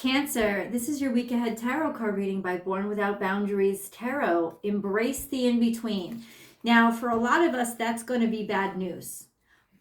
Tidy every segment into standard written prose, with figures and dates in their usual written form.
Cancer, this is your week ahead tarot card reading by Born Without Boundaries Tarot. Embrace the in-between. Now, for a lot of us, that's going to be bad news.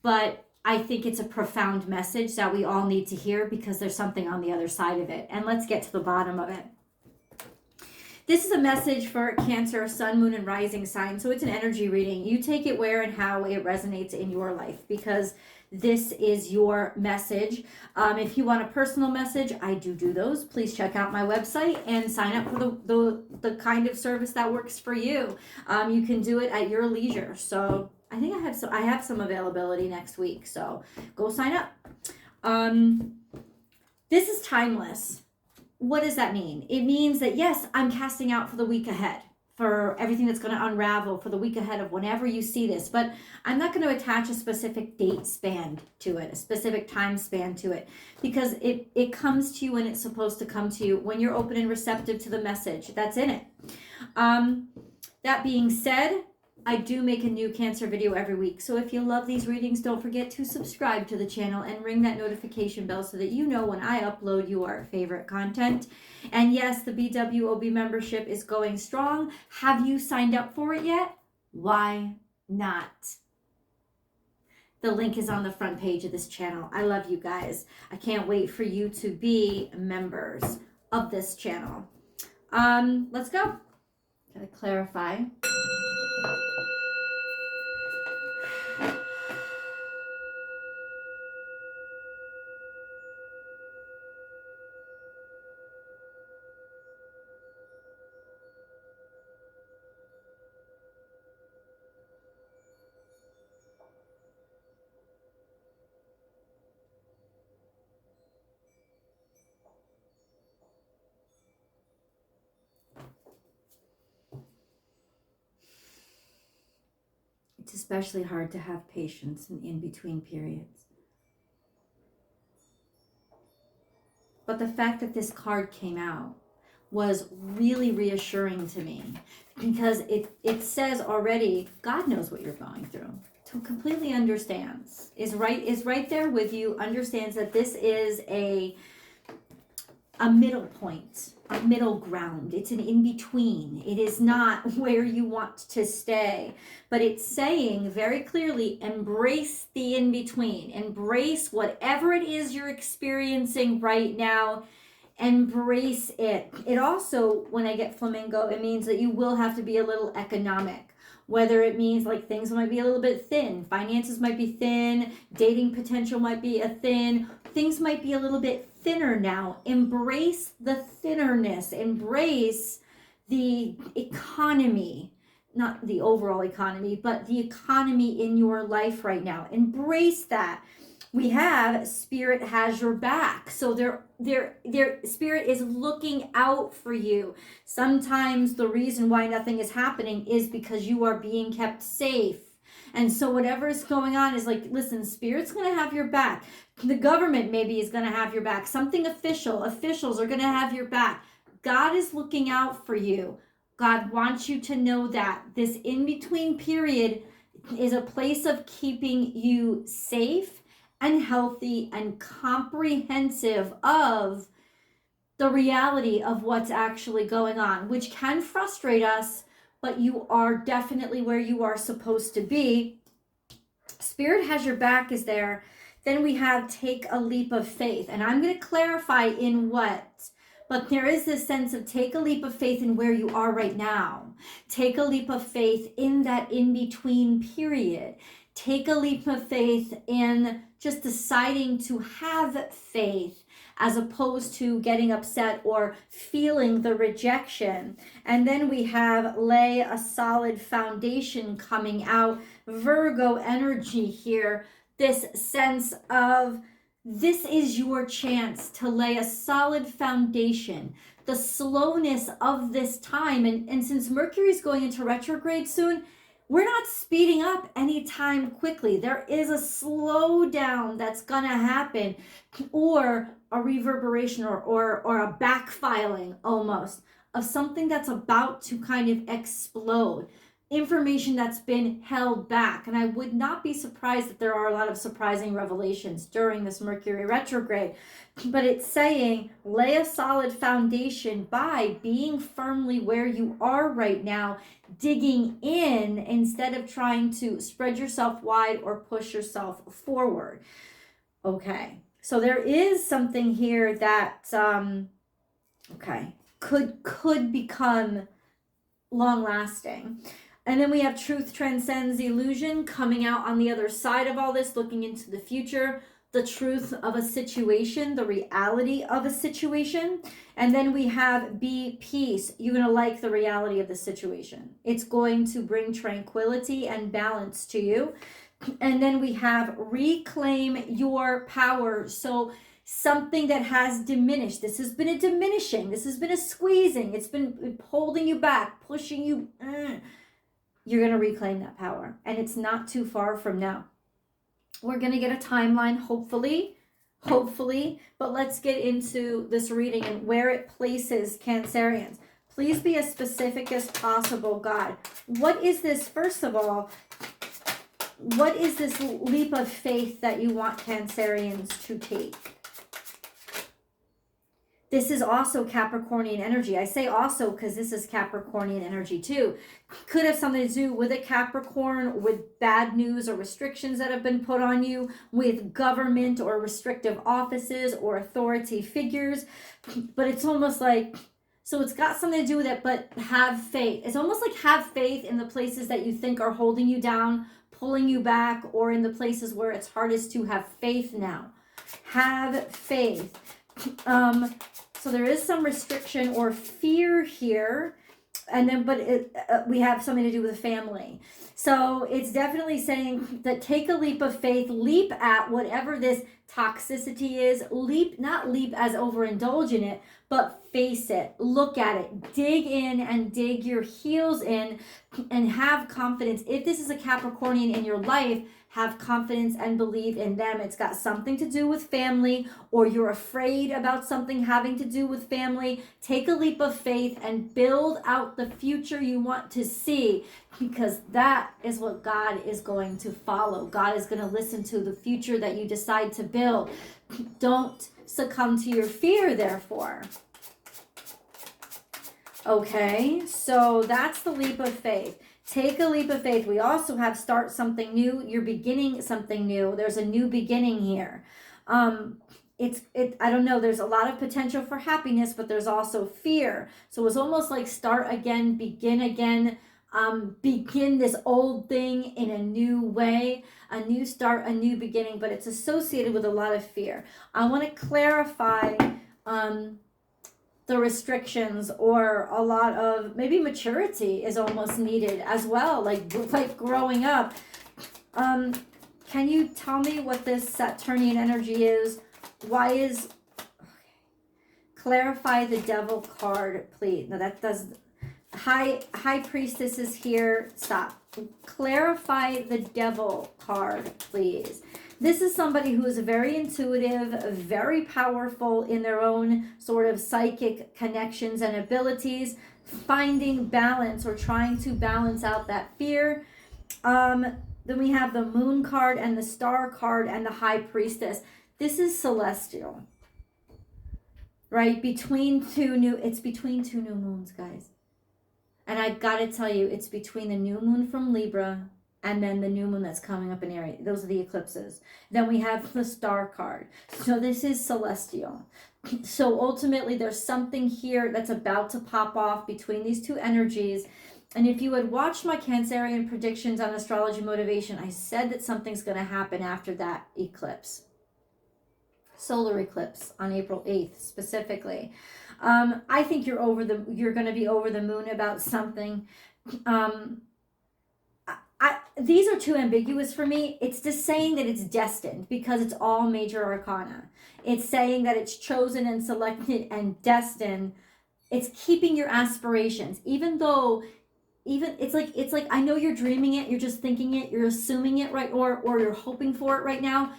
But I think it's a profound message that we all need to hear because there's something on the other side of it. And let's get to the bottom of it. This is a message for Cancer, Sun, Moon, and Rising sign. So it's an energy reading. You take it where and how it resonates in your life because this is your message. If you want a personal message, I do those. Please check out my website and sign up for the kind of service that works for you. You can do it at your leisure. So I think I have some availability next week. So go sign up. This is timeless. What does that mean? It means that, yes, I'm casting out for the week ahead, for everything that's going to unravel for the week ahead of whenever you see this. But I'm not going to attach a specific date span to it, a specific time span to it, because it comes to you when it's supposed to come to you, when you're open and receptive to the message that's in it. That being said, I do make a new Cancer video every week. So if you love these readings, don't forget to subscribe to the channel and ring that notification bell so that you know when I upload your favorite content. And yes, the BWOB membership is going strong. Have you signed up for it yet? Why not? The link is on the front page of this channel. I love you guys. I can't wait for you to be members of this channel. Let's go. Gotta clarify. It's especially hard to have patience in between periods. But the fact that this card came out was really reassuring to me because it says already, God knows what you're going through. So completely understands, is right there with you, understands that this is a middle point, a middle ground. It's an in-between. It is not where you want to stay, but it's saying very clearly, embrace the in-between. Embrace whatever it is you're experiencing right now. Embrace it. It also, when I get flamingo, it means that you will have to be a little economic. Whether it means like things might be a little bit thin, finances might be thin, dating potential might be a thin, things might be a little bit thinner now. Embrace the thinnerness. Embrace the economy, not the overall economy, but the economy in your life right now. Embrace that. We have Spirit has your back. So their Spirit is looking out for you. Sometimes the reason why nothing is happening is because you are being kept safe. And so whatever is going on is like, listen, Spirit's going to have your back. The government maybe is going to have your back. Something officials are going to have your back. God is looking out for you. God wants you to know that this in-between period is a place of keeping you safe and healthy and comprehensive of the reality of what's actually going on, which can frustrate us, but you are definitely where you are supposed to be. Spirit has your back is there. Then we have take a leap of faith. And I'm going to clarify in what, but there is this sense of take a leap of faith in where you are right now. Take a leap of faith in that in-between period. Take a leap of faith in just deciding to have faith as opposed to getting upset or feeling the rejection. And then we have lay a solid foundation coming out. Virgo energy here. This sense of this is your chance to lay a solid foundation. The slowness of this time. And since Mercury is going into retrograde soon, we're not speeding up anytime quickly. There is a slowdown that's going to happen, or a reverberation or a backfiling almost of something that's about to kind of explode. information that's been held back. And I would not be surprised that there are a lot of surprising revelations during this Mercury retrograde. But it's saying lay a solid foundation by being firmly where you are right now, digging in instead of trying to spread yourself wide or push yourself forward. Okay, so there is something here that could become long lasting. And then we have truth transcends illusion, coming out on the other side of all this, looking into the future, the truth of a situation, the reality of a situation. And then we have be peace. You're going to like the reality of the situation. It's going to bring tranquility and balance to you. And then we have reclaim your power. So something that has diminished. This has been a diminishing. This has been a squeezing. It's been holding you back, pushing you. You're going to reclaim that power. And it's not too far from now. We're going to get a timeline, hopefully. But let's get into this reading and where it places Cancerians. Please be as specific as possible, God. What is this, first of all, what is this leap of faith that you want Cancerians to take? This is also Capricornian energy. I say also because this is Capricornian energy too. Could have something to do with a Capricorn, with bad news or restrictions that have been put on you, with government or restrictive offices or authority figures. But it's almost like, so it's got something to do with it, but have faith. It's almost like have faith in the places that you think are holding you down, pulling you back, or in the places where it's hardest to have faith now. Have faith. So there is some restriction or fear here, and then we have something to do with family. So it's definitely saying that take a leap of faith, leap at whatever this toxicity is, not leap as overindulge in it, but face it, look at it, dig in and dig your heels in and have confidence. If this is a Capricornian in your life, have confidence and believe in them. It's got something to do with family, or you're afraid about something having to do with family. Take a leap of faith and build out the future you want to see, because that is what God is going to follow. God is going to listen to the future that you decide to build. Don't succumb to your fear, therefore. Okay, so that's the leap of faith. Take a leap of faith. We also have start something new. You're beginning something new. There's a new beginning here. I don't know. There's a lot of potential for happiness, but there's also fear. So it's almost like start again, begin again, begin this old thing in a new way, a new start, a new beginning, but it's associated with a lot of fear. I want to clarify, the restrictions, or a lot of maybe maturity is almost needed as well, like growing up. Can you tell me what this Saturnian energy is? Why is clarify the devil card, please? No, that does. High priestess is here. Stop. Clarify the devil card, please. This is somebody who is very intuitive, very powerful in their own sort of psychic connections and abilities, finding balance or trying to balance out that fear. Then we have the moon card and the star card and the high priestess. This is celestial, right? It's between two new moons, guys. And I gotta tell you, it's between the new moon from Libra and then the new moon that's coming up in Aries. Those are the eclipses. Then we have the star card. So this is celestial. So ultimately, there's something here that's about to pop off between these two energies. And if you had watched my Cancerian predictions on astrology motivation, I said that something's going to happen after that eclipse. Solar eclipse on April 8th, specifically. I think you're going to be over the moon about something. These are too ambiguous for me. It's just saying that it's destined because it's all major arcana. It's saying that it's chosen and selected and destined. It's keeping your aspirations, even it's like I know you're dreaming it, you're just thinking it, you're assuming it, right, or you're hoping for it right now.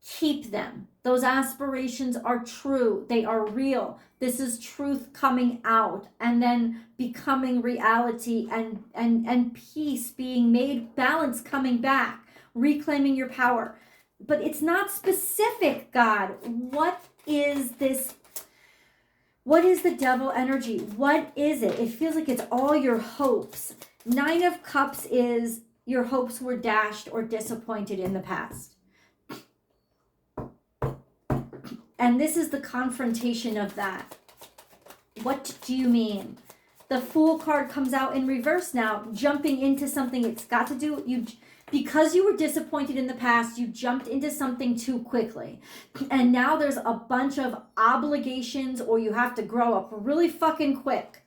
keep them. Those aspirations are true. They are real. This is truth coming out and then becoming reality, and peace being made, balance coming back, reclaiming your power. But it's not specific, God. What is this? What is the devil energy? What is it? It feels like it's all your hopes. 9 of Cups is your hopes were dashed or disappointed in the past. And this is the confrontation of that. What do you mean? The Fool card comes out in reverse now, jumping into something. It's got to do you because you were disappointed in the past, you jumped into something too quickly. And now there's a bunch of obligations, or you have to grow up really fucking quick.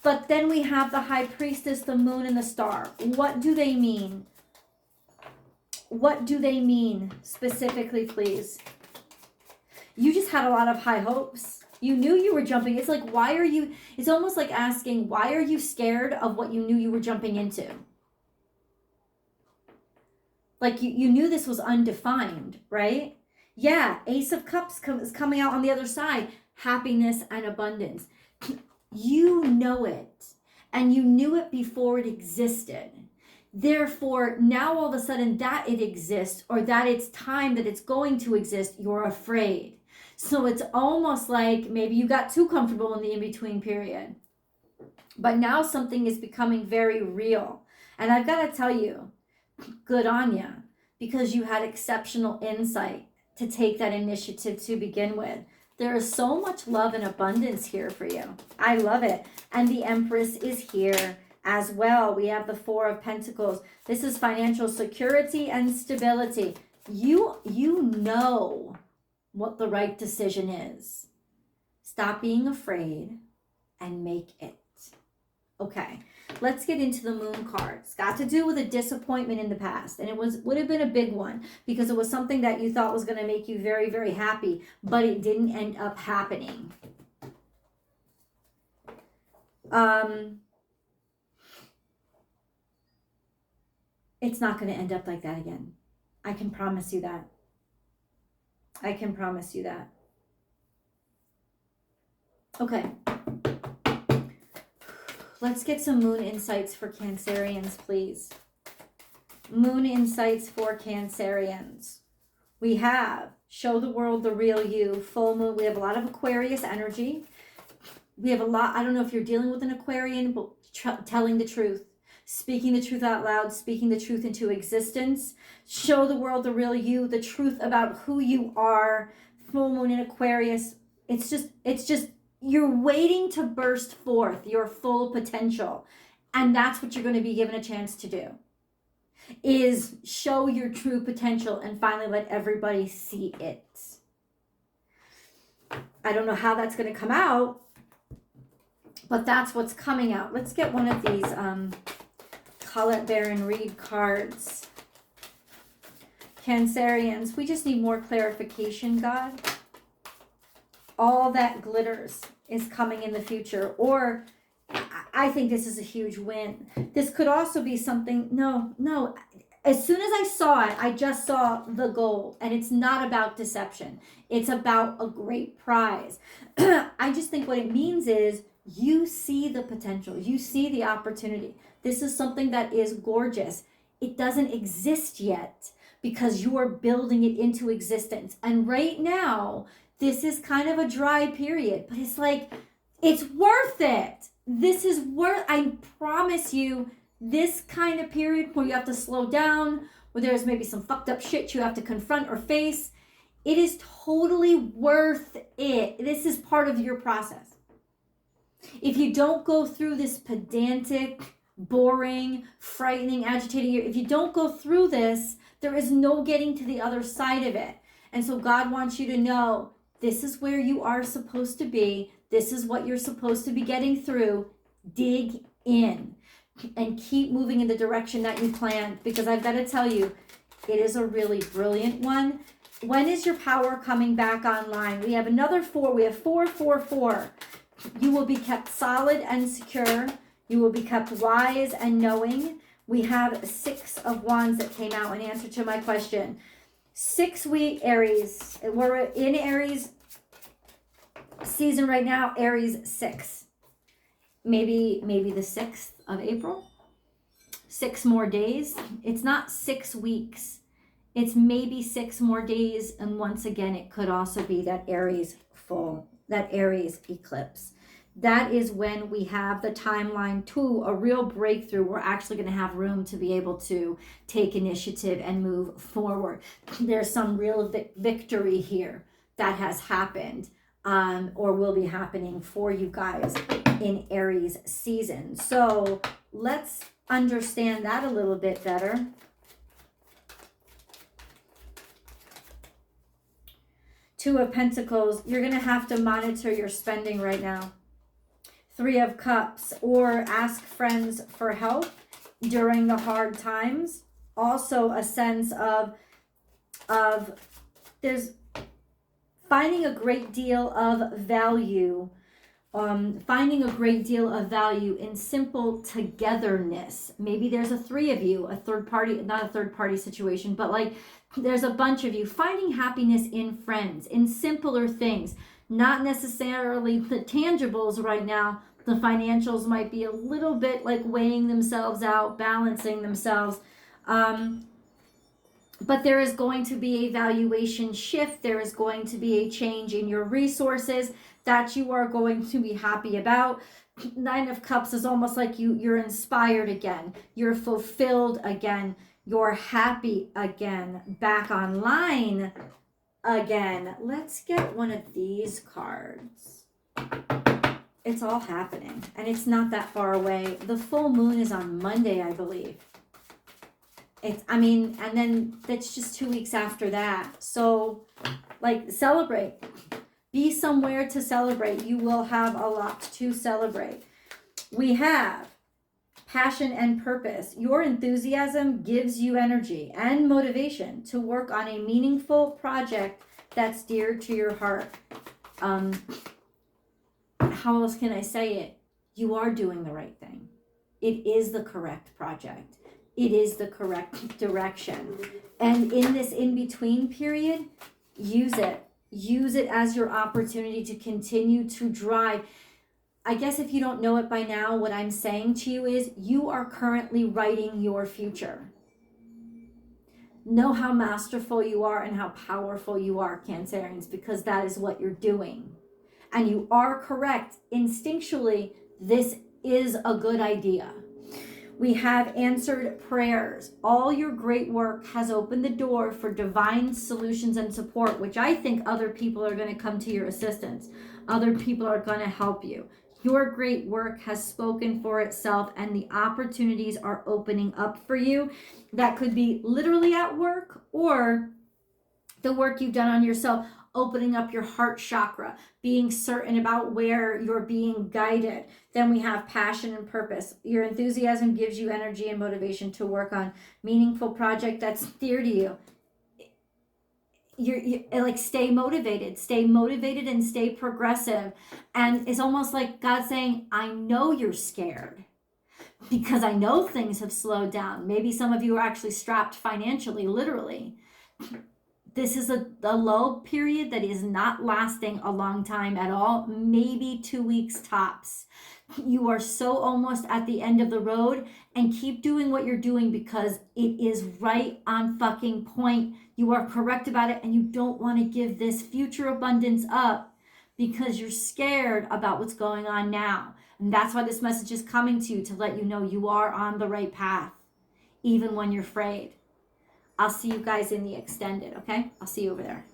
But then we have the High Priestess, the Moon, and the Star. What do they mean? What do they mean specifically, please? You just had a lot of high hopes. You knew you were jumping. It's like, why are you, it's almost like asking, why are you scared of what you knew you were jumping into? Like you knew this was undefined, right? Yeah, Ace of Cups is coming out on the other side. Happiness and abundance. You know it. And you knew it before it existed. Therefore, now all of a sudden that it exists, or that it's time that it's going to exist, you're afraid. So it's almost like maybe you got too comfortable in the in-between period. But now something is becoming very real. And I've got to tell you, good on you, because you had exceptional insight to take that initiative to begin with. There is so much love and abundance here for you. I love it. And the Empress is here as well. We have the 4 of Pentacles. This is financial security and stability. You know what the right decision is. Stop being afraid and make it. Okay, let's get into the Moon card. It's got to do with a disappointment in the past, and it would have been a big one because it was something that you thought was going to make you very, very happy, but it didn't end up happening. It's not going to end up like that again. I can promise you that. I can promise you that. Okay. Let's get some Moon insights for Cancerians, please. Moon insights for Cancerians. We have show the world the real you, full moon. We have a lot of Aquarius energy. We have a lot, I don't know if you're dealing with an Aquarian, but telling the truth. Speaking the truth out loud, speaking the truth into existence. Show the world the real you, the truth about who you are. Full moon in Aquarius. It's just, you're waiting to burst forth your full potential. And that's what you're going to be given a chance to do. Is show your true potential and finally let everybody see it. I don't know how that's going to come out, but that's what's coming out. Let's get one of these Colette Baron Reed cards. Cancerians, we just need more clarification, God. All that glitters is coming in the future, or I think this is a huge win. This could also be something, no. As soon as I saw it, I just saw the gold, and it's not about deception. It's about a great prize. I just think what it means is you see the potential. You see the opportunity. This is something that is gorgeous. It doesn't exist yet because you are building it into existence. And right now, this is kind of a dry period, but it's like, it's worth it. This is worth, I promise you, this kind of period where you have to slow down, where there's maybe some fucked up shit you have to confront or face, it is totally worth it. This is part of your process. If you don't go through this pedantic, boring, frightening, agitating, if you don't go through this, there is no getting to the other side of it. And so God wants you to know, this is where you are supposed to be. This is what you're supposed to be getting through. Dig in and keep moving in the direction that you planned, because I've got to tell you, it is a really brilliant one. When is your power coming back online? We have another 4. We have 4, 4, 4. You will be kept solid and secure. You will be kept wise and knowing. We have 6 of Wands that came out in answer to my question. 6-week Aries. We're in Aries season right now, Aries 6. Maybe the 6th of April. 6 more days. It's not 6 weeks. It's maybe 6 more days. And once again, it could also be that Aries full, that Aries eclipse. That is when we have the timeline to a real breakthrough. We're actually going to have room to be able to take initiative and move forward. There's some real victory here that has happened or will be happening for you guys in Aries season. So let's understand that a little bit better. Two of Pentacles, you're going to have to monitor your spending right now. 3 of Cups, or ask friends for help during the hard times. Also a sense of there's finding a great deal of value. Finding a great deal of value in simple togetherness. Maybe there's a 3 of you, a third party, not a third party situation, but like there's a bunch of you finding happiness in friends, in simpler things, not necessarily the tangibles right now. The financials might be a little bit like weighing themselves out, balancing themselves. But there is going to be a valuation shift. There is going to be a change in your resources that you are going to be happy about. 9 of Cups is almost like you're inspired again. You're fulfilled again. You're happy again. Back online again. Let's get one of these cards. It's all happening. And it's not that far away. The full moon is on Monday, I believe. And then that's just 2 weeks after that. So, like, celebrate. Be somewhere to celebrate. You will have a lot to celebrate. We have passion and purpose. Your enthusiasm gives you energy and motivation to work on a meaningful project that's dear to your heart. How else can I say it? You are doing the right thing. It is the correct project. It is the correct direction. And in this in-between period, use it. Use it as your opportunity to continue to drive. I guess if you don't know it by now, what I'm saying to you is you are currently writing your future. Know how masterful you are and how powerful you are, Cancerians, because that is what you're doing. And you are correct. Instinctually, this is a good idea. We have answered prayers. All your great work has opened the door for divine solutions and support, which I think other people are going to come to your assistance. Other people are going to help you. Your great work has spoken for itself, and the opportunities are opening up for you. That could be literally at work or the work you've done on yourself. Opening up your heart chakra, being certain about where you're being guided. Then we have passion and purpose. Your enthusiasm gives you energy and motivation to work on meaningful project that's dear to you. You're like, stay motivated and stay progressive. And it's almost like God saying, I know you're scared because I know things have slowed down. Maybe some of you are actually strapped financially, literally. This is a low period that is not lasting a long time at all, maybe 2 weeks tops. You are so almost at the end of the road, and keep doing what you're doing because it is right on fucking point. You are correct about it, and you don't want to give this future abundance up because you're scared about what's going on now. And that's why this message is coming to you, to let you know you are on the right path, even when you're afraid. I'll see you guys in the extended, okay? I'll see you over there.